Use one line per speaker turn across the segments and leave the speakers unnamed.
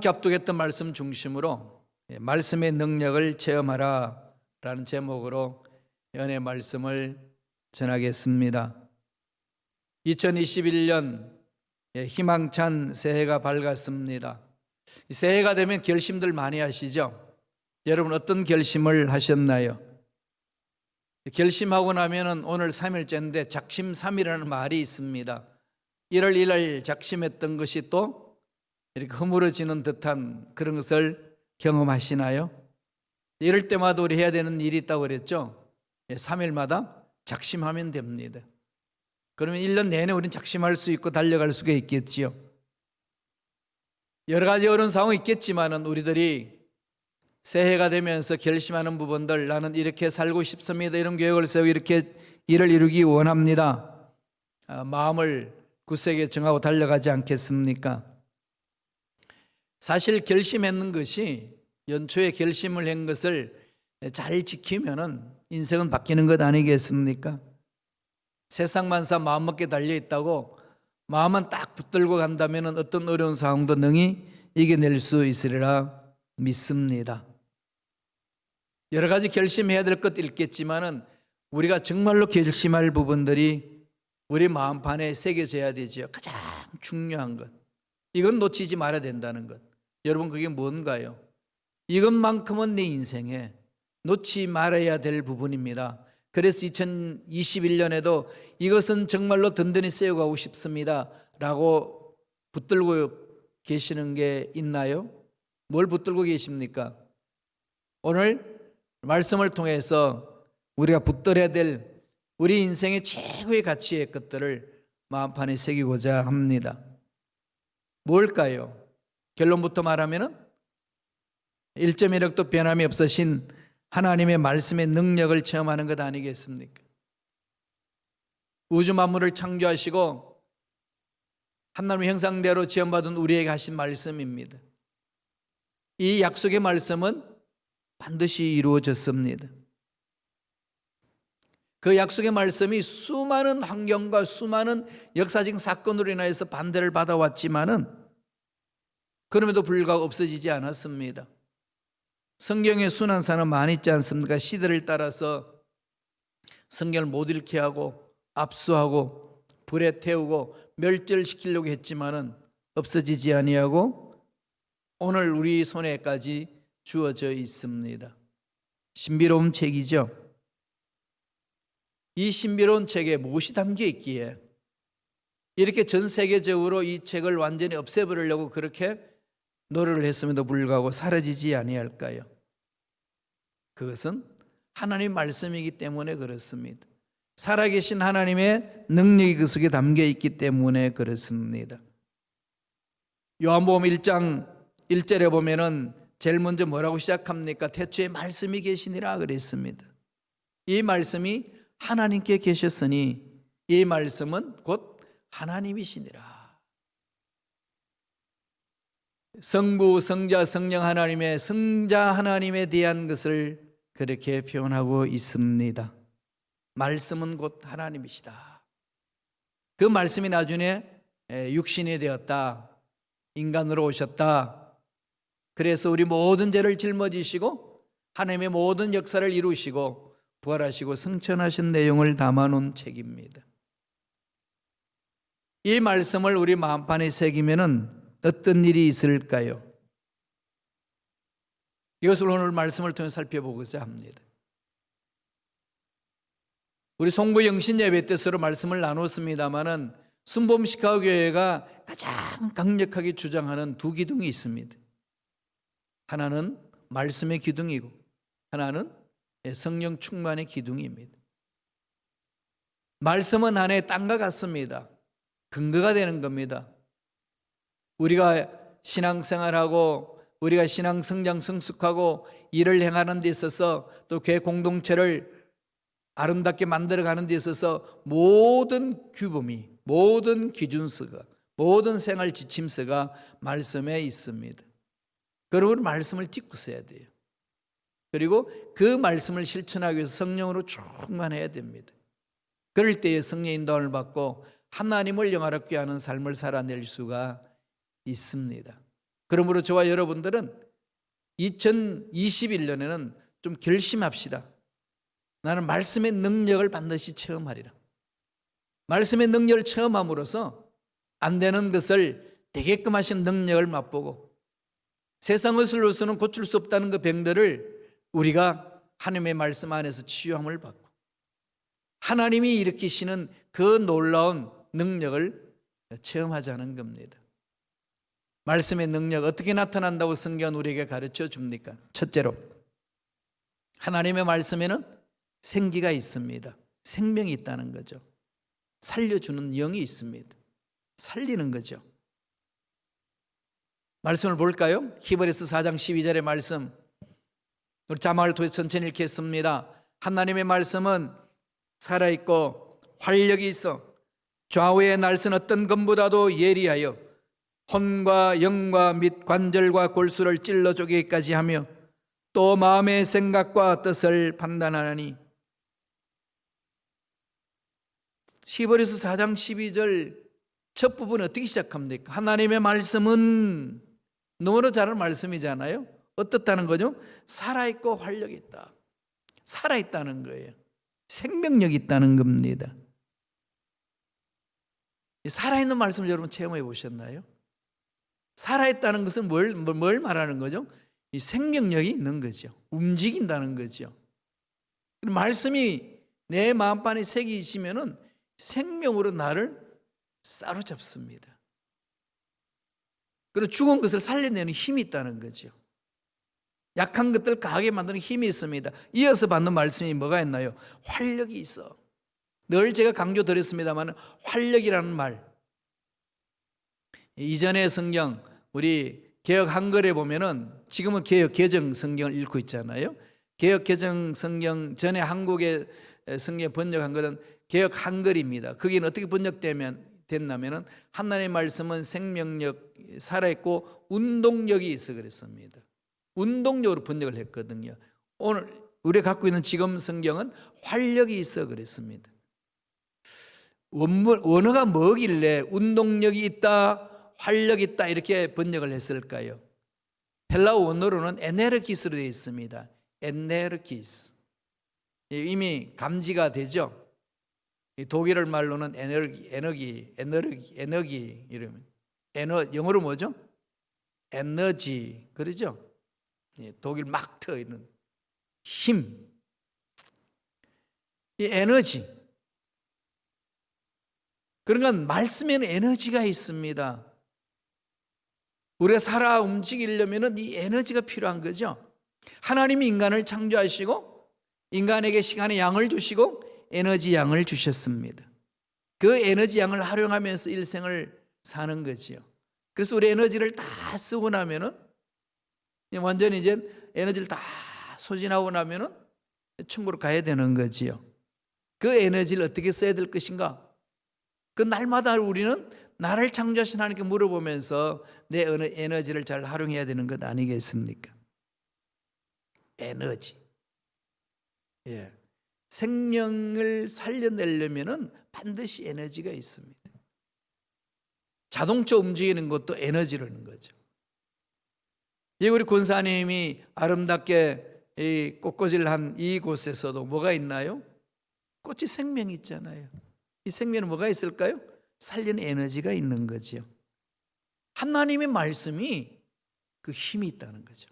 주간기 앞두겠던 말씀 중심으로 말씀의 능력을 체험하라 라는 제목으로 연의 말씀을 전하겠습니다. 2021년 희망찬 새해가 밝았습니다. 새해가 되면 결심들 많이 하시죠? 여러분 어떤 결심을 하셨나요? 결심하고 나면은 오늘 3일째인데 작심삼일이라는 말이 있습니다. 1월 1일 작심했던 것이 또 이렇게 허물어지는 듯한 그런 것을 경험하시나요? 이럴 때마다 우리 해야 되는 일이 있다고 그랬죠? 3일마다 작심하면 됩니다. 그러면 1년 내내 우리는 작심할 수 있고 달려갈 수가 있겠지요. 여러 가지 어려운 상황이 있겠지만은 우리들이 새해가 되면서 결심하는 부분들, 나는 이렇게 살고 싶습니다, 이런 계획을 세우고 이렇게 일을 이루기 원합니다, 마음을 굳세게 정하고 달려가지 않겠습니까? 사실 결심했는 것이, 연초에 결심을 한 것을 잘 지키면은 인생은 바뀌는 것 아니겠습니까? 세상 만사 마음먹기에 달려있다고 마음만 딱 붙들고 간다면 어떤 어려운 상황도 능히 이겨낼 수 있으리라 믿습니다. 여러 가지 결심해야 될 것도 있겠지만은 우리가 정말로 결심할 부분들이 우리 마음판에 새겨져야 되죠. 가장 중요한 것, 이건 놓치지 말아야 된다는 것. 여러분 그게 뭔가요? 이것만큼은 내 인생에 놓지 말아야 될 부분입니다. 그래서 2021년에도 이것은 정말로 든든히 세워가고 싶습니다 라고 붙들고 계시는 게 있나요? 뭘 붙들고 계십니까? 오늘 말씀을 통해서 우리가 붙들어야 될 우리 인생의 최고의 가치의 것들을 마음판에 새기고자 합니다. 뭘까요? 결론부터 말하면은 1.1억도 변함이 없으신 하나님의 말씀의 능력을 체험하는 것 아니겠습니까? 우주 만물을 창조하시고 하나님의 형상대로 지음받은 우리에게 하신 말씀입니다. 이 약속의 말씀은 반드시 이루어졌습니다. 그 약속의 말씀이 수많은 환경과 수많은 역사적 사건으로 인하여서 반대를 받아왔지만은 그럼에도 불구하고 없어지지 않았습니다. 성경에 순환사는 많이 있지 않습니까? 시대를 따라서 성경을 못 읽게 하고 압수하고 불에 태우고 멸절시키려고 했지만은 없어지지 아니하고 오늘 우리 손에까지 주어져 있습니다. 신비로운 책이죠. 이 신비로운 책에 무엇이 담겨 있기에 이렇게 전 세계적으로 이 책을 완전히 없애버리려고 그렇게 노력을 했음에도 불구하고 사라지지 아니할까요? 그것은 하나님 말씀이기 때문에 그렇습니다. 살아계신 하나님의 능력이 그 속에 담겨 있기 때문에 그렇습니다. 요한복음 1장 1절에 보면은 제일 먼저 뭐라고 시작합니까? 태초에 말씀이 계시니라 그랬습니다. 이 말씀이 하나님께 계셨으니 이 말씀은 곧 하나님이시니라. 성부, 성자, 성령 하나님의 성자 하나님에 대한 것을 그렇게 표현하고 있습니다. 말씀은 곧 하나님이시다. 그 말씀이 나중에 육신이 되었다, 인간으로 오셨다. 그래서 우리 모든 죄를 짊어지시고 하나님의 모든 역사를 이루시고 부활하시고 승천하신 내용을 담아놓은 책입니다. 이 말씀을 우리 마음판에 새기면은 어떤 일이 있을까요? 이것을 오늘 말씀을 통해 살펴보고자 합니다. 우리 송구 영신 예배 때 서로 말씀을 나눴습니다마는 순범 시카고 교회가 가장 강력하게 주장하는 두 기둥이 있습니다. 하나는 말씀의 기둥이고 하나는 성령 충만의 기둥입니다. 말씀은 하나의 땅과 같습니다. 근거가 되는 겁니다. 우리가 신앙생활하고 우리가 신앙 성장 성숙하고 일을 행하는 데 있어서 또 교회 공동체를 아름답게 만들어가는 데 있어서 모든 규범이, 모든 기준서가, 모든 생활 지침서가 말씀에 있습니다. 그러므로 말씀을 딛고 써야 돼요. 그리고 그 말씀을 실천하기 위해서 성령으로 충만해야 됩니다. 그럴 때에 성령의 인도함을 받고 하나님을 영화롭게 하는 삶을 살아낼 수가 있습니다. 그러므로 저와 여러분들은 2021년에는 좀 결심합시다. 나는 말씀의 능력을 반드시 체험하리라. 말씀의 능력을 체험함으로써 안 되는 것을 되게끔 하신 능력을 맛보고 세상 의술로서는 고칠 수 없다는 그 병들을 우리가 하나님의 말씀 안에서 치유함을 받고 하나님이 일으키시는 그 놀라운 능력을 체험하자는 겁니다. 말씀의 능력 어떻게 나타난다고 성경은 우리에게 가르쳐 줍니까? 첫째로 하나님의 말씀에는 생기가 있습니다. 생명이 있다는 거죠. 살려주는 영이 있습니다. 살리는 거죠. 말씀을 볼까요? 히브리서 4장 12절의 말씀, 우리 자막을 통해 천천히 읽겠습니다. 하나님의 말씀은 살아있고 활력이 있어 좌우의 날선 어떤 검보다도 예리하여 혼과 영과 및 관절과 골수를 찔러 쪼개기까지 하며 또 마음의 생각과 뜻을 판단하나니. 히브리서 4장 12절 첫 부분 어떻게 시작합니까? 하나님의 말씀은 너무나 잘 아는 말씀이잖아요. 어떻다는 거죠? 살아있고 활력이 있다. 살아있다는 거예요. 생명력이 있다는 겁니다. 살아있는 말씀을 여러분 체험해 보셨나요? 살아있다는 것은 뭘 말하는 거죠? 이 생명력이 있는 거죠. 움직인다는 거죠. 말씀이 내 마음판에 새기시면은 생명으로 나를 사로잡습니다. 그리고 죽은 것을 살려내는 힘이 있다는 거죠. 약한 것들을 강하게 만드는 힘이 있습니다. 이어서 받는 말씀이 뭐가 있나요? 활력이 있어. 늘 제가 강조드렸습니다만 활력이라는 말, 이전의 성경 우리 개역 한글에 보면은 지금은 개역 개정 성경을 읽고 있잖아요. 개역 개정 성경 전에 한국의 성경 번역한 것은 개역 한글입니다. 거기는 어떻게 됐냐면은 하나님의 말씀은 생명력 살아있고 운동력이 있어 그랬습니다. 운동력으로 번역을 했거든요. 오늘 우리가 갖고 있는 지금 성경은 활력이 있어 그랬습니다. 원어가 뭐길래 운동력이 있다, 활력이 있다 이렇게 번역을 했을까요? 헬라어 원어로는 에네르기스로 되어 있습니다. 에네르기스. 이미 감지가 되죠. 독일어 말로는 에너지 이러면 영어로 뭐죠? 에너지 그러죠? 독일 막트 이런 힘. 이 에너지. 그러니까 말씀에는 에너지가 있습니다. 우리가 살아 움직이려면 이 에너지가 필요한 거죠. 하나님이 인간을 창조하시고 인간에게 시간의 양을 주시고 에너지 양을 주셨습니다. 그 에너지 양을 활용하면서 일생을 사는 거지요. 그래서 우리 에너지를 다 쓰고 나면은 완전히 이제 에너지를 다 소진하고 나면은 천국으로 가야 되는 거지요. 그 에너지를 어떻게 써야 될 것인가? 그 날마다 우리는 나를 창조하신 하나님께 물어보면서 내 에너지를 잘 활용해야 되는 것 아니겠습니까? 에너지. 예. 생명을 살려내려면 반드시 에너지가 있습니다. 자동차 움직이는 것도 에너지라는 거죠. 우리 권사님이 아름답게 이 꽃꽂이를 이곳에서도 뭐가 있나요? 꽃이 생명이 있잖아요. 이 생명은 뭐가 있을까요? 살리는 에너지가 있는 거죠. 하나님의 말씀이 그 힘이 있다는 거죠.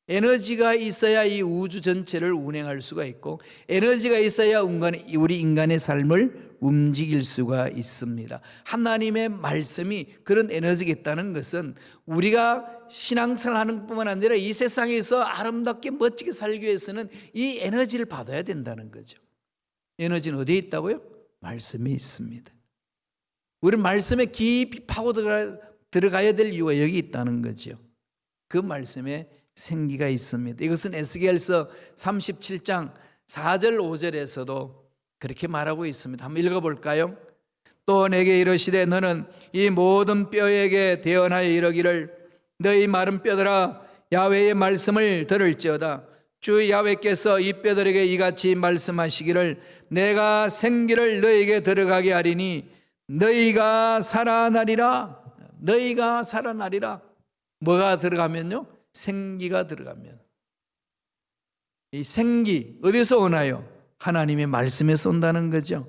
에너지가 있어야 이 우주 전체를 운행할 수가 있고 에너지가 있어야 우리 인간의 삶을 움직일 수가 있습니다. 하나님의 말씀이 그런 에너지가 있다는 것은 우리가 신앙생활 하는 뿐만 아니라 이 세상에서 아름답게 멋지게 살기 위해서는 이 에너지를 받아야 된다는 거죠. 에너지는 어디에 있다고요? 말씀에 있습니다. 우리 말씀에 깊이 파고 들어가야 될 이유가 여기 있다는 거죠. 그 말씀에 생기가 있습니다. 이것은 에스겔서 37장 4절 5절에서도 그렇게 말하고 있습니다. 한번 읽어볼까요? 또 내게 이르시되 너는 이 모든 뼈에게 대언하여 이르기를 너희 마른 뼈들아 야훼의 말씀을 들을지어다. 주 야훼께서 이 뼈들에게 이같이 말씀하시기를 내가 생기를 너희에게 들어가게 하리니 너희가 살아나리라. 너희가 살아나리라. 뭐가 들어가면요? 생기가 들어가면. 이 생기 어디서 오나요? 하나님의 말씀에서 온다는 거죠.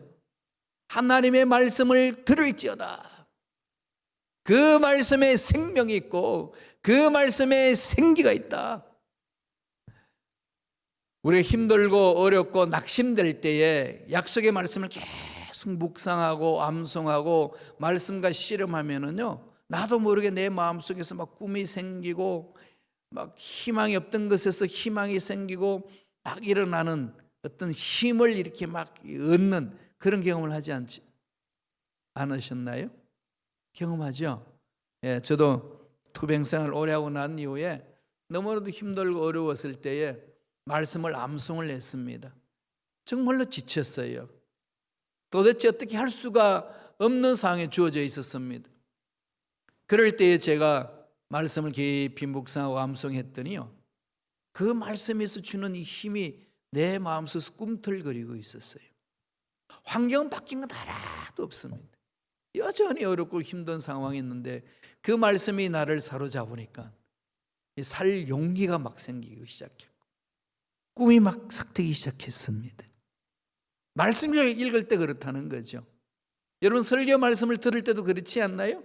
하나님의 말씀을 들을지어다. 그 말씀에 생명이 있고 그 말씀에 생기가 있다. 우리가 힘들고 어렵고 낙심될 때에 약속의 말씀을 계속 묵상하고 암송하고 말씀과 씨름하면은요, 나도 모르게 내 마음속에서 막 꿈이 생기고 막 희망이 없던 것에서 희망이 생기고 막 일어나는 어떤 힘을 이렇게 막 얻는 그런 경험을 하지 않으셨나요? 경험하죠? 예, 저도 투병생활 오래 하고 난 이후에 너무나도 힘들고 어려웠을 때에 말씀을 암송을 했습니다. 정말로 지쳤어요. 도대체 어떻게 할 수가 없는 상황에 주어져 있었습니다. 그럴 때에 제가 말씀을 깊이 묵상하고 암송했더니요, 그 말씀에서 주는 이 힘이 내 마음속에서 꿈틀거리고 있었어요. 환경은 바뀐 건 하나도 없습니다. 여전히 어렵고 힘든 상황이 있는데 그 말씀이 나를 사로잡으니까 살 용기가 막 생기기 시작했고 꿈이 막 삭트기 시작했습니다. 말씀을 읽을 때 그렇다는 거죠. 여러분 설교 말씀을 들을 때도 그렇지 않나요?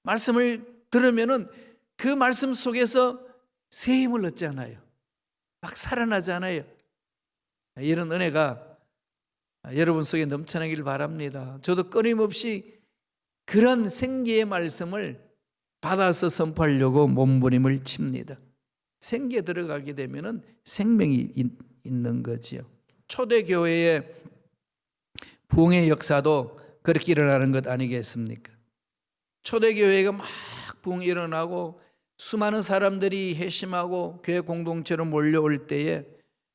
말씀을 들으면은 그 말씀 속에서 새 힘을 얻잖아요. 막 살아나잖아요. 이런 은혜가 여러분 속에 넘쳐나길 바랍니다. 저도 끊임없이 그런 생기의 말씀을 받아서 선포하려고 몸부림을 칩니다. 생기에 들어가게 되면은 생명이 있는 거지요. 초대교회의 부흥의 역사도 그렇게 일어나는 것 아니겠습니까? 초대교회가 막 부흥이 일어나고 수많은 사람들이 회심하고 교회 공동체로 몰려올 때에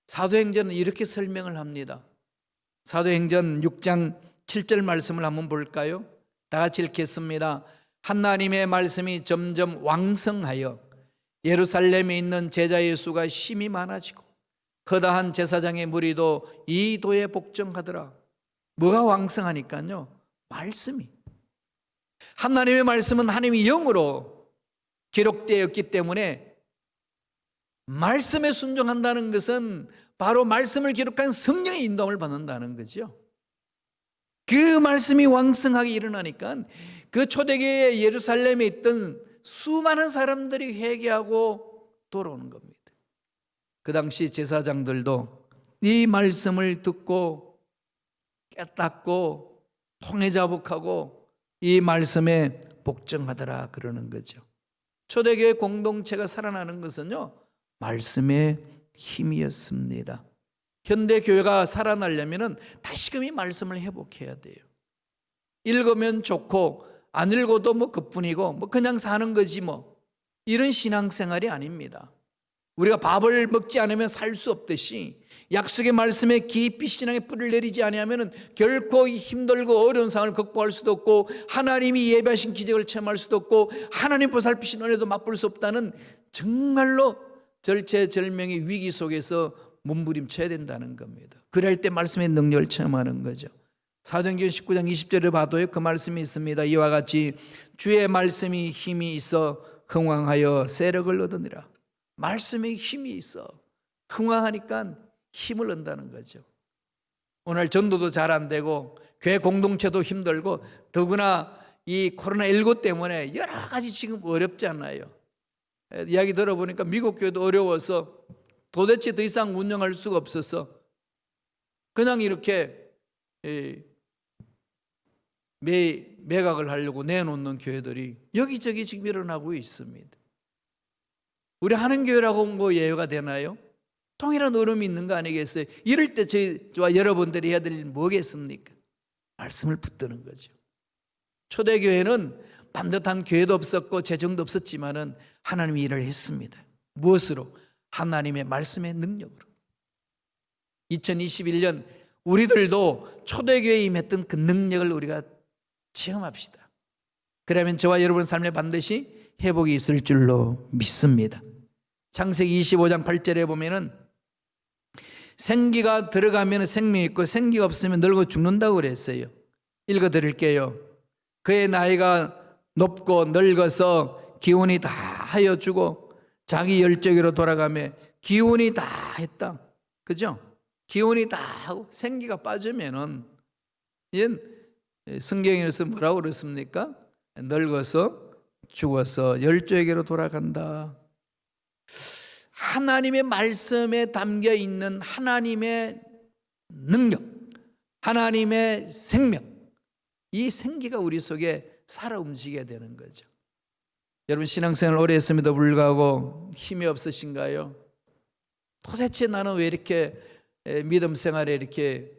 사도행전은 이렇게 설명을 합니다. 사도행전 6장 7절 말씀을 한번 볼까요? 다 같이 읽겠습니다. 하나님의 말씀이 점점 왕성하여 예루살렘에 있는 제자의 수가 심히 많아지고 거다한 제사장의 무리도 이 도에 복종하더라. 뭐가 왕성하니까요? 말씀이. 하나님의 말씀은 하나님의 영으로 기록되었기 때문에 말씀에 순종한다는 것은 바로 말씀을 기록한 성령의 인도함을 받는다는 거죠. 그 말씀이 왕성하게 일어나니까 그 초대교회 예루살렘에 있던 수많은 사람들이 회개하고 돌아오는 겁니다. 그 당시 제사장들도 이 말씀을 듣고 깨닫고 통회자복하고 이 말씀에 복종하더라 그러는 거죠. 초대교회 공동체가 살아나는 것은요, 말씀의 힘이었습니다. 현대교회가 살아나려면 다시금 이 말씀을 회복해야 돼요. 읽으면 좋고 안 읽어도 뭐 그뿐이고 뭐 그냥 사는 거지 뭐 이런 신앙생활이 아닙니다. 우리가 밥을 먹지 않으면 살 수 없듯이 약속의 말씀에 깊이 신앙의 뿌리를 내리지 아니하면 결코 힘들고 어려운 상황을 극복할 수도 없고 하나님이 예배하신 기적을 체험할 수도 없고 하나님 보살피신 은혜도 맛볼 수 없다는 정말로 절체절명의 위기 속에서 몸부림쳐야 된다는 겁니다. 그럴 때 말씀의 능력을 체험하는 거죠. 사도행전 19장 20절에 봐도요, 그 말씀이 있습니다. 이와 같이 주의 말씀이 힘이 있어 흥왕하여 세력을 얻으니라. 말씀에 힘이 있어 흥왕하니까 힘을 얻는다는 거죠. 오늘 전도도 잘 안 되고 교회 공동체도 힘들고 더구나 이 코로나19 때문에 여러 가지 지금 어렵잖아요. 이야기 들어보니까 미국 교회도 어려워서 도대체 더 이상 운영할 수가 없어서 그냥 이렇게 매각을 하려고 내놓는 교회들이 여기저기 지금 일어나고 있습니다. 우리 하는 교회라고 뭐 예외가 되나요? 통일한 어려움이 있는 거 아니겠어요? 이럴 때 저와 여러분들이 해야 될 일은 뭐겠습니까? 말씀을 붙드는 거죠. 초대교회는 반듯한 교회도 없었고 재정도 없었지만은 하나님이 일을 했습니다. 무엇으로? 하나님의 말씀의 능력으로. 2021년 우리들도 초대교회에 임했던 그 능력을 우리가 체험합시다. 그러면 저와 여러분 삶에 반드시 회복이 있을 줄로 믿습니다. 창세기 25장 8절에 보면은 생기가 들어가면 생명이 있고 생기가 없으면 늙어 죽는다고 그랬어요. 읽어드릴게요. 그의 나이가 높고 늙어서 기운이 다 하여 주고 자기 열정으로 돌아가며 기운이 다 했다. 그죠? 기운이 다 하고 생기가 빠지면은 이건 성경에서 뭐라고 그랬습니까? 늙어서 죽어서 열조에게로 돌아간다. 하나님의 말씀에 담겨 있는 하나님의 능력, 하나님의 생명, 이 생기가 우리 속에 살아 움직여야 되는 거죠. 여러분 신앙생활 오래 했음에도 불구하고 힘이 없으신가요? 도대체 나는 왜 이렇게 믿음 생활에 이렇게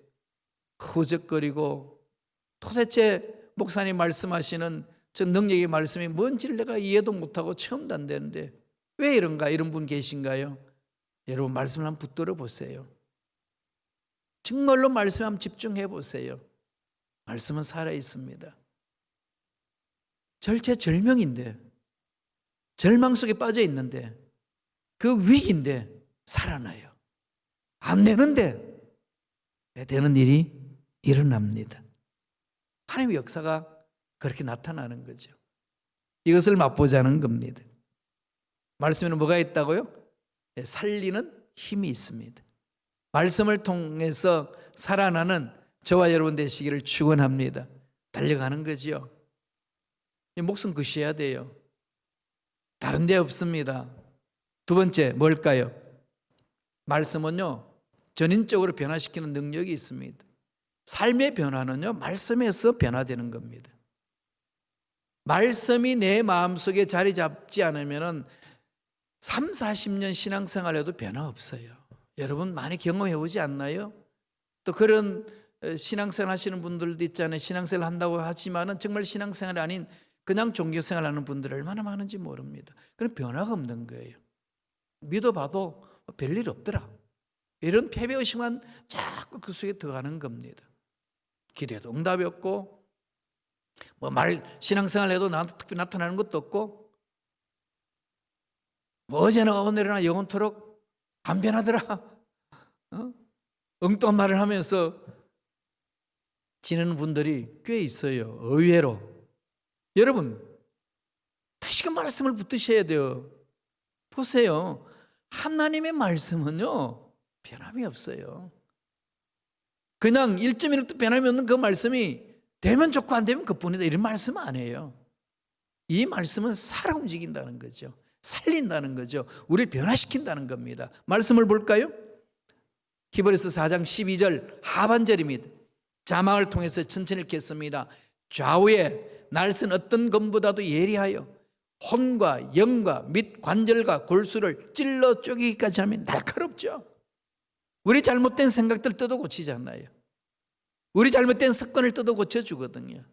허적거리고, 도대체 목사님 말씀하시는 저 능력의 말씀이 뭔지를 내가 이해도 못하고 처음도 안 되는데 왜 이런가? 이런 분 계신가요? 여러분 말씀을 한번 붙들어 보세요. 정말로 말씀에 한번 집중해 보세요. 말씀은 살아 있습니다. 절체절명인데, 절망 속에 빠져 있는데, 그 위기인데 살아나요. 안 되는데 되는 일이 일어납니다. 하나님의 역사가 그렇게 나타나는 거죠. 이것을 맛보자는 겁니다. 말씀에는 뭐가 있다고요? 살리는 힘이 있습니다. 말씀을 통해서 살아나는 저와 여러분 되시기를 축원합니다. 달려가는 거지요. 목숨 그셔야 돼요. 다른 데 없습니다. 두 번째 뭘까요? 말씀은요, 전인적으로 변화시키는 능력이 있습니다. 삶의 변화는요, 말씀에서 변화되는 겁니다. 말씀이 내 마음속에 자리 잡지 않으면 3, 40년 신앙생활에도 변화 없어요. 여러분 많이 경험해 보지 않나요? 또 그런 신앙생활 하시는 분들도 있잖아요. 신앙생활 한다고 하지만은 정말 신앙생활이 아닌 그냥 종교생활 하는 분들 얼마나 많은지 모릅니다. 그런 변화가 없는 거예요. 믿어봐도 별일 없더라. 이런 패배의식만 자꾸 그 속에 들어가는 겁니다. 기도해도 응답이 없고, 신앙생활 해도 나한테 특별히 나타나는 것도 없고, 어제나 오늘이나 영원토록 안 변하더라. 엉뚱한 말을 하면서 지내는 분들이 꽤 있어요. 의외로. 여러분, 다시금 말씀을 붙드셔야 돼요. 보세요. 하나님의 말씀은요, 변함이 없어요. 그냥 1.1도 변함이 없는 그 말씀이 되면 좋고 안 되면 그뿐이다, 이런 말씀 아니에요. 이 말씀은 살아 움직인다는 거죠. 살린다는 거죠. 우리를 변화시킨다는 겁니다. 말씀을 볼까요? 히브리서 4장 12절 하반절입니다. 자막을 통해서 천천히 읽겠습니다. 좌우에 날선 어떤 검보다도 예리하여 혼과 영과 및 관절과 골수를 찔러 쪼개기까지 하면 날카롭죠. 우리 잘못된 생각들 뜯어 고치잖아요. 우리 잘못된 습관을 뜯어 고쳐주거든요.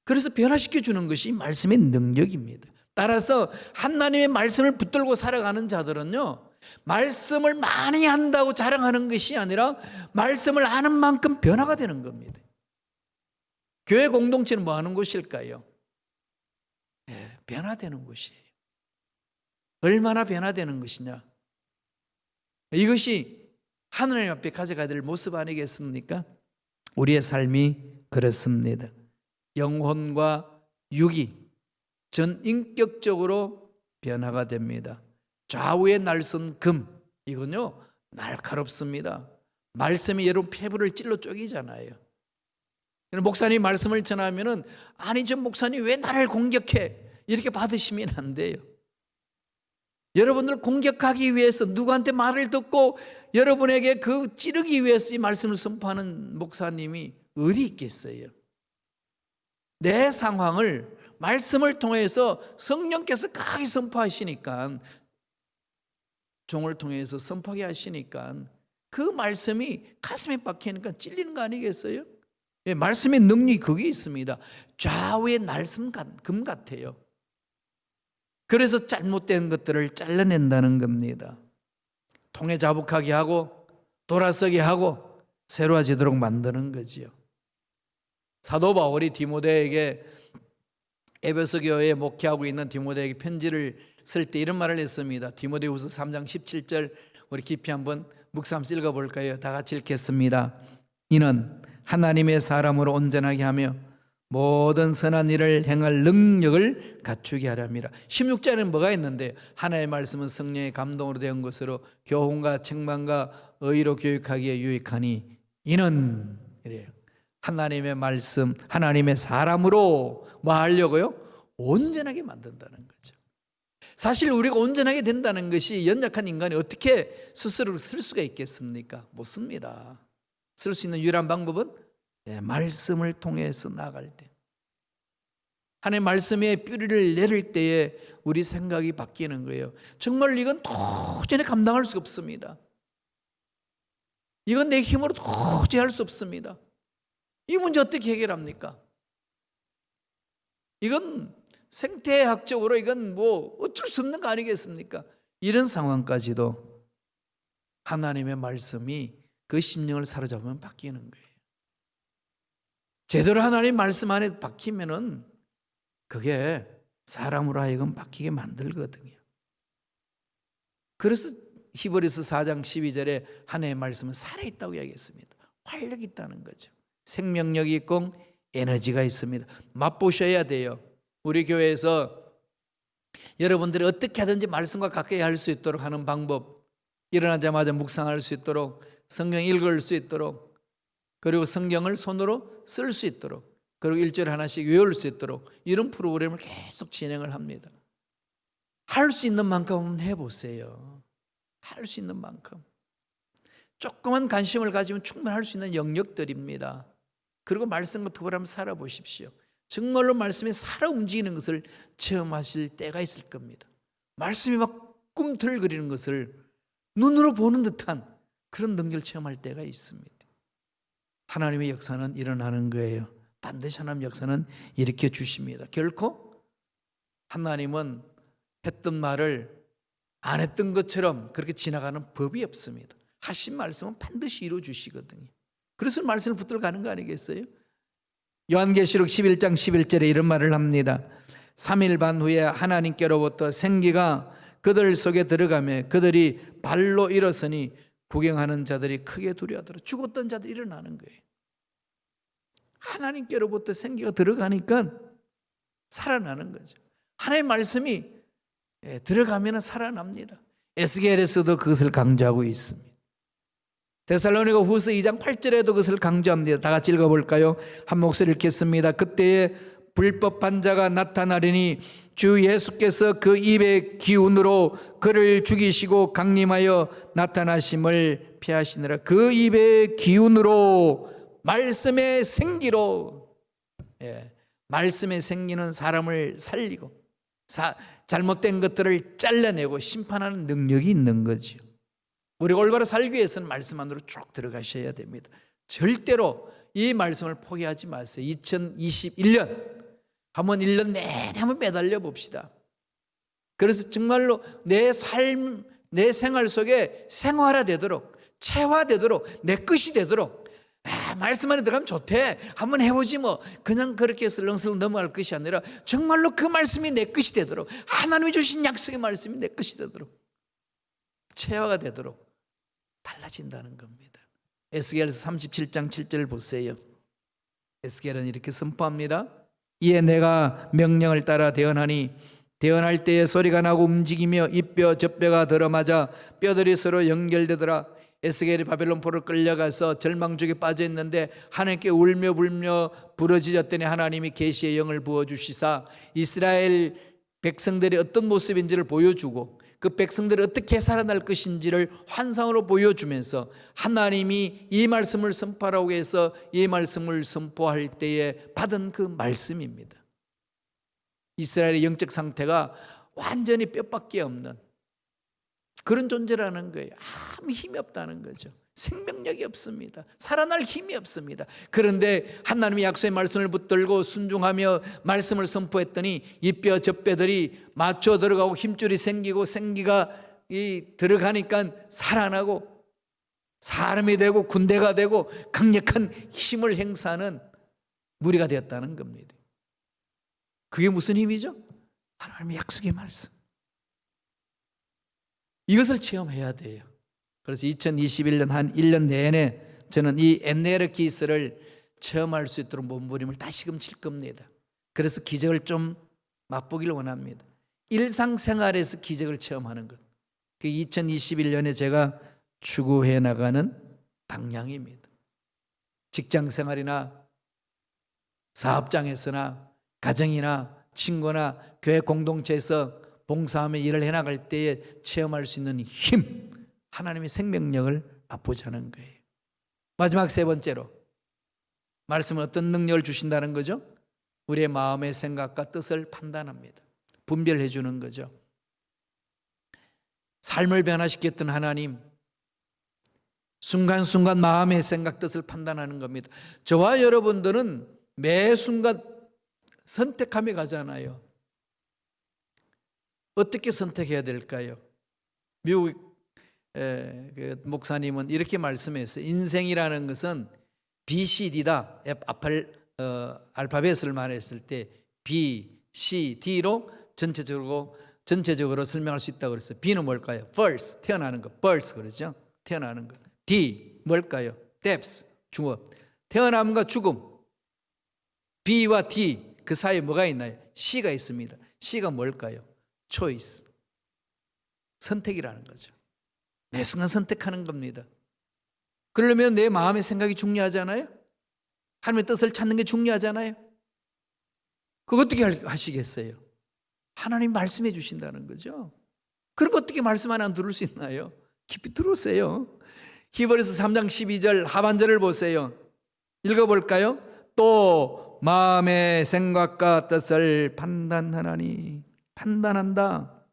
그래서 변화시켜 주는 것이 말씀의 능력입니다. 따라서 하나님의 말씀을 붙들고 살아가는 자들은요, 말씀을 많이 한다고 자랑하는 것이 아니라 말씀을 아는 만큼 변화가 되는 겁니다. 교회 공동체는 뭐 하는 곳일까요? 변화되는 곳이에요. 얼마나 변화되는 것이냐? 이것이 하나님 앞에 가져가야 될 모습 아니겠습니까? 우리의 삶이 그렇습니다. 영혼과 육이 전인격적으로 변화가 됩니다. 좌우의 날선 금, 이건요 날카롭습니다. 말씀이 여러분 폐부를 찔러 쪼개잖아요. 목사님 말씀을 전하면은, 아니 저 목사님 왜 나를 공격해? 이렇게 받으시면 안 돼요. 여러분들 공격하기 위해서 누구한테 말을 듣고 여러분에게 그 찌르기 위해서 이 말씀을 선포하는 목사님이 어디 있겠어요? 내 상황을 말씀을 통해서 성령께서 강하게 선포하시니까, 종을 통해서 선포하게 하시니까 그 말씀이 가슴에 박히니까 찔리는 거 아니겠어요? 말씀의 능력이 거기에 있습니다. 좌우의 날선 금 같아요. 그래서 잘못된 것들을 잘라낸다는 겁니다. 통해 자복하게 하고 돌아서게 하고 새로워지도록 만드는 거지요. 사도 바울이 디모데에게, 에베소 교회에 목회하고 있는 디모데에게 편지를 쓸 때 이런 말을 했습니다. 디모데후서 3장 17절 우리 깊이 한번 묵상하면서 읽어볼까요? 다 같이 읽겠습니다. 이는 하나님의 사람으로 온전하게 하며 모든 선한 일을 행할 능력을 갖추게 하렵니다. 16절에는 뭐가 있는데 하나님의 말씀은 성령의 감동으로 된 것으로 교훈과 책망과 의로 교육하기에 유익하니 이는 이래요. 하나님의 말씀, 하나님의 사람으로 뭐 하려고요? 온전하게 만든다는 거죠. 사실 우리가 온전하게 된다는 것이 연약한 인간이 어떻게 스스로를 쓸 수가 있겠습니까? 못 씁니다. 쓸 수 있는 유일한 방법은 말씀을 통해서 나갈 때, 하나님의 말씀에 뿌리를 내릴 때에 우리 생각이 바뀌는 거예요. 정말 이건 도저히 감당할 수 없습니다. 이건 내 힘으로 도저히 할 수 없습니다. 이 문제 어떻게 해결합니까? 이건 생태학적으로 이건 뭐 어쩔 수 없는 거 아니겠습니까? 이런 상황까지도 하나님의 말씀이 그 심령을 사로잡으면 바뀌는 거예요. 제대로 하나님 말씀 안에 박히면은 그게 사람으로 하여금 바뀌게 만들거든요. 그래서 히브리서 4장 12절에 하나님의 말씀은 살아있다고 이야기했습니다. 활력이 있다는 거죠. 생명력이 있고 에너지가 있습니다. 맛보셔야 돼요. 우리 교회에서 여러분들이 어떻게 하든지 말씀과 가까이 할 수 있도록 하는 방법, 일어나자마자 묵상할 수 있도록, 성경 읽을 수 있도록, 그리고 성경을 손으로 쓸 수 있도록, 그리고 일주일에 하나씩 외울 수 있도록 이런 프로그램을 계속 진행을 합니다. 할 수 있는 만큼 해보세요. 할 수 있는 만큼. 조그만 관심을 가지면 충분히 할 수 있는 영역들입니다. 그리고 말씀과 투보하며 살아보십시오. 정말로 말씀이 살아 움직이는 것을 체험하실 때가 있을 겁니다. 말씀이 막 꿈틀거리는 것을 눈으로 보는 듯한 그런 능력을 체험할 때가 있습니다. 하나님의 역사는 일어나는 거예요. 반드시 하나님의 역사는 일으켜 주십니다. 결코 하나님은 했던 말을 안 했던 것처럼 그렇게 지나가는 법이 없습니다. 하신 말씀은 반드시 이루어 주시거든요. 그래서 말씀을 붙들어 가는 거 아니겠어요? 요한계시록 11장 11절에 이런 말을 합니다. 3일 반 후에 하나님께로부터 생기가 그들 속에 들어가며 그들이 발로 일어서니 구경하는 자들이 크게 두려워하더라. 죽었던 자들이 일어나는 거예요. 하나님께로부터 생기가 들어가니까 살아나는 거죠. 하나님의 말씀이 들어가면 살아납니다. 에스겔에서도 그것을 강조하고 있습니다. 데살로니가 후서 2장 8절에도 그것을 강조합니다. 다 같이 읽어볼까요? 한 목소리 읽겠습니다. 그때에 불법한 자가 나타나리니 주 예수께서 그 입의 기운으로 그를 죽이시고 강림하여 나타나심을 피하시느라. 그 입의 기운으로, 말씀의 생기로, 말씀의 생기는 사람을 살리고 잘못된 것들을 잘라내고 심판하는 능력이 있는 거죠. 우리가 올바로 살기 위해서는 말씀 안으로 쭉 들어가셔야 됩니다. 절대로 이 말씀을 포기하지 마세요. 2021년 한번 1년 내내 한번 매달려 봅시다. 그래서 정말로 내 삶, 내 생활 속에 생활화되도록, 체화되도록, 내 것이 되도록, 말씀 안에 들어가면 좋대, 한번 해보지 뭐, 그냥 그렇게 슬렁슬렁 넘어갈 것이 아니라 정말로 그 말씀이 내 것이 되도록, 하나님이 주신 약속의 말씀이 내 것이 되도록, 체화가 되도록 달라진다는 겁니다. 에스겔서 37장 7절 보세요. 에스겔은 이렇게 선포합니다. 이에 내가 명령을 따라 대언하니 대언할 때에 소리가 나고 움직이며 이뼈 젖뼈가 들어맞아 뼈들이 서로 연결되더라. 에스겔이 바벨론 포로 끌려가서 절망족에 빠져 있는데 하나님께 울며 불며 부르짖었더니 하나님이 계시의 영을 부어주시사 이스라엘 백성들이 어떤 모습인지를 보여주고 그 백성들이 어떻게 살아날 것인지를 환상으로 보여주면서 하나님이 이 말씀을 선포하라고 해서 이 말씀을 선포할 때에 받은 그 말씀입니다. 이스라엘의 영적 상태가 완전히 뼈밖에 없는 그런 존재라는 거예요. 아무 힘이 없다는 거죠. 생명력이 없습니다. 살아날 힘이 없습니다. 그런데 하나님의 약속의 말씀을 붙들고 순종하며 말씀을 선포했더니 이 뼈 저 뼈들이 맞춰 들어가고 힘줄이 생기고 생기가 들어가니까 살아나고 사람이 되고 군대가 되고 강력한 힘을 행사하는 무리가 되었다는 겁니다. 그게 무슨 힘이죠? 하나님의 약속의 말씀. 이것을 체험해야 돼요. 그래서 2021년 한 1년 내내 저는 이 엔네르기스를 체험할 수 있도록 몸부림을 다시금 칠 겁니다. 그래서 기적을 좀 맛보기를 원합니다. 일상생활에서 기적을 체험하는 것, 그 2021년에 제가 추구해 나가는 방향입니다. 직장생활이나 사업장에서나 가정이나 친구나 교회 공동체에서 봉사하며 일을 해나갈 때에 체험할 수 있는 힘, 하나님의 생명력을 맛보자는 거예요. 마지막 세 번째로 말씀은 어떤 능력을 주신다는 거죠? 우리의 마음의 생각과 뜻을 판단합니다. 분별해 주는 거죠. 삶을 변화시켰던 하나님, 순간순간 마음의 생각, 뜻을 판단하는 겁니다. 저와 여러분들은 매 순간 선택하며 가잖아요. 어떻게 선택해야 될까요? 미국 그 목사님은 이렇게 말씀했어요. 인생이라는 것은 BCD다. 알파벳을 말했을 때 B, C, D로 전체적으로 설명할 수 있다고 그랬어요. B는 뭘까요? First, 태어나는 거. Birth 그러죠. 태어나는 거. D, 뭘까요? Death, 죽음. 태어남과 죽음. B와 D, 그 사이에 뭐가 있나요? C가 있습니다. C가 뭘까요? Choice, 선택이라는 거죠. 매 순간 선택하는 겁니다. 그러려면 내 마음의 생각이 중요하잖아요. 하나님의 뜻을 찾는 게 중요하잖아요. 그거 어떻게 하시겠어요? 하나님 말씀해 주신다는 거죠. 그런 거 어떻게 말씀 하나 들을 수 있나요? 깊이 들으세요. 히브리서 3장 12절 하반절을 보세요. 읽어볼까요? 또 마음의 생각과 뜻을 판단하나니, 판단한다,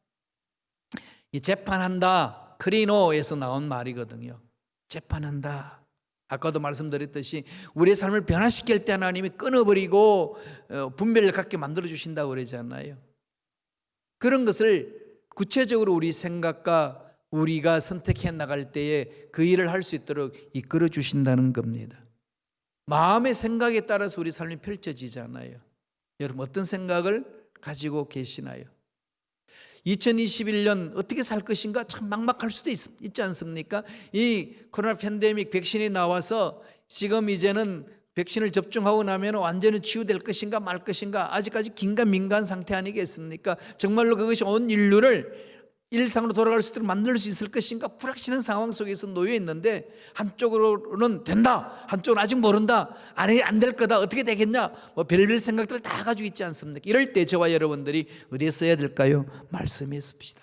이 재판한다, 크리노에서 나온 말이거든요. 재판한다. 아까도 말씀드렸듯이 우리의 삶을 변화시킬 때 하나님이 끊어버리고 분별을 갖게 만들어주신다고 그러잖아요. 그런 것을 구체적으로 우리 생각과 우리가 선택해 나갈 때에 그 일을 할 수 있도록 이끌어 주신다는 겁니다. 마음의 생각에 따라서 우리 삶이 펼쳐지잖아요. 여러분 어떤 생각을 가지고 계시나요? 2021년 어떻게 살 것인가 참 막막할 수도 있지 않습니까? 이 코로나 팬데믹 백신이 나와서 지금 이제는 백신을 접종하고 나면 완전히 치유될 것인가 말 것인가 아직까지 긴가민가한 상태 아니겠습니까? 정말로 그것이 온 인류를 일상으로 돌아갈 수 있도록 만들 수 있을 것인가 불확실한 상황 속에서 놓여 있는데 한쪽으로는 된다, 한쪽은 아직 모른다, 안 될 거다, 어떻게 되겠냐, 뭐 별별 생각들 다 가지고 있지 않습니까? 이럴 때 저와 여러분들이 어디에 써야 될까요? 말씀에 씁시다.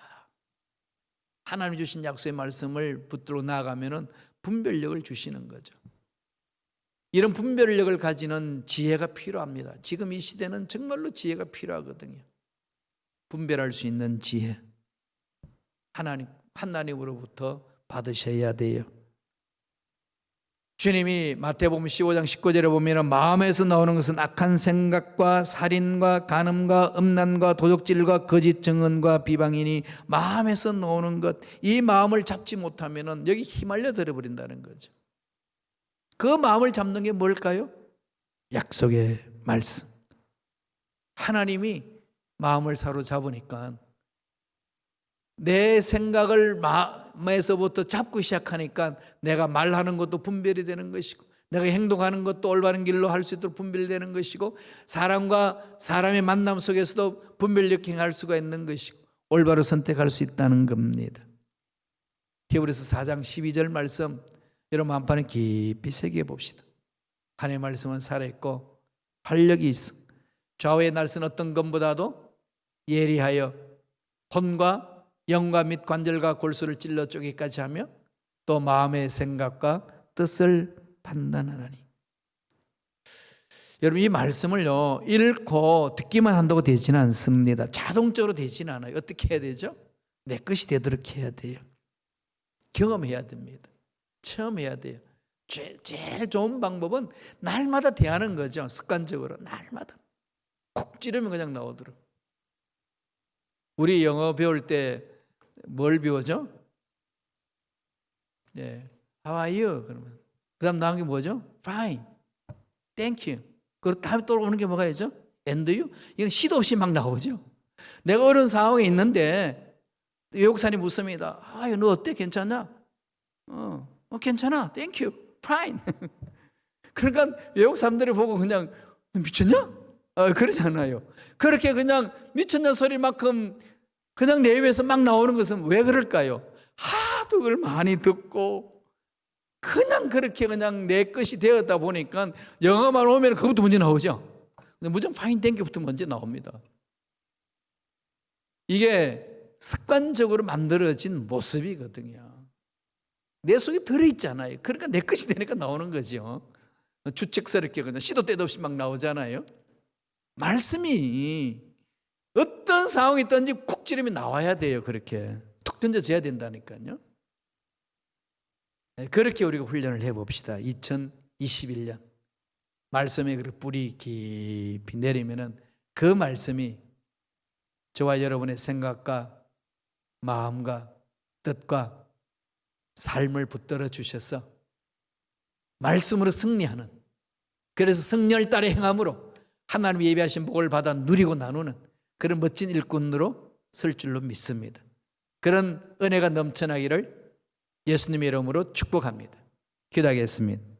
하나님 주신 약속의 말씀을 붙들고 나아가면 분별력을 주시는 거죠. 이런 분별력을 가지는 지혜가 필요합니다. 지금 이 시대는 정말로 지혜가 필요하거든요. 분별할 수 있는 지혜, 하나님으로부터 받으셔야 돼요. 주님이 마태복음 15장 19절에 보면 마음에서 나오는 것은 악한 생각과 살인과 간음과 음란과 도적질과 거짓 증언과 비방이니 마음에서 나오는 것, 이 마음을 잡지 못하면 여기 휘말려 들어버린다는 거죠. 그 마음을 잡는 게 뭘까요? 약속의 말씀. 하나님이 마음을 사로잡으니까 내 생각을 마음에서부터 잡고 시작하니까 내가 말하는 것도 분별이 되는 것이고 내가 행동하는 것도 올바른 길로 할 수 있도록 분별되는 것이고 사람과 사람의 만남 속에서도 분별력 행할 수가 있는 것이고 올바로 선택할 수 있다는 겁니다. 히브리서 4장 12절 말씀 여러분 한판에 깊이 새겨 봅시다. 하나님의 말씀은 살아있고 활력이 있어 좌우의 날선 어떤 것보다도 예리하여 혼과 영과 및 관절과 골수를 찔러 쪼개기까지 하며 또 마음의 생각과 뜻을 판단하나니. 여러분 이 말씀을요 읽고 듣기만 한다고 되지는 않습니다. 자동적으로 되지는 않아요. 어떻게 해야 되죠? 내 것이 되도록 해야 돼요. 경험해야 됩니다. 체험해야 돼요. 제일 좋은 방법은 날마다 대하는 거죠. 습관적으로 날마다 콕 찌르면 그냥 나오도록. 우리 영어 배울 때 뭘 배우죠? 네, How are you? 그러면 그 다음 나온 게 뭐죠? Fine, Thank you. 그리고 다음에 또 오는 게 뭐가 있죠? And you? 이건 시도 없이 막 나오죠. 내가 어려운 상황에 있는데 외국사람이 묻습니다. 너 어때? 괜찮나? 괜찮아. Thank you. Fine. 그러니까 외국 사람들이 보고 그냥 너 미쳤냐? 그러잖아요. 그렇게 그냥 미쳤냐 소리만큼 그냥 내 입에서 막 나오는 것은 왜 그럴까요? 하도 그걸 많이 듣고 그냥 그렇게 그냥 내 것이 되었다 보니까 영어만 오면 그것부터 먼저 나오죠. 무조건 파인 땡큐부터 먼저 나옵니다. 이게 습관적으로 만들어진 모습이거든요. 내 속에 들어있잖아요. 그러니까 내 것이 되니까 나오는 거죠. 주책스럽게 그냥 시도 때도 없이 막 나오잖아요. 말씀이 어떤 상황이 있든지 쿡 찌르면 나와야 돼요. 그렇게 툭 던져져야 된다니까요. 그렇게 우리가 훈련을 해봅시다. 2021년 말씀의 그 뿌리 깊이 내리면은 그 말씀이 저와 여러분의 생각과 마음과 뜻과 삶을 붙들어 주셔서 말씀으로 승리하는, 그래서 승리를 따라 행함으로 하나님이 예비하신 복을 받아 누리고 나누는 그런 멋진 일꾼으로 설 줄로 믿습니다. 그런 은혜가 넘쳐나기를 예수님의 이름으로 축복합니다. 기도하겠습니다.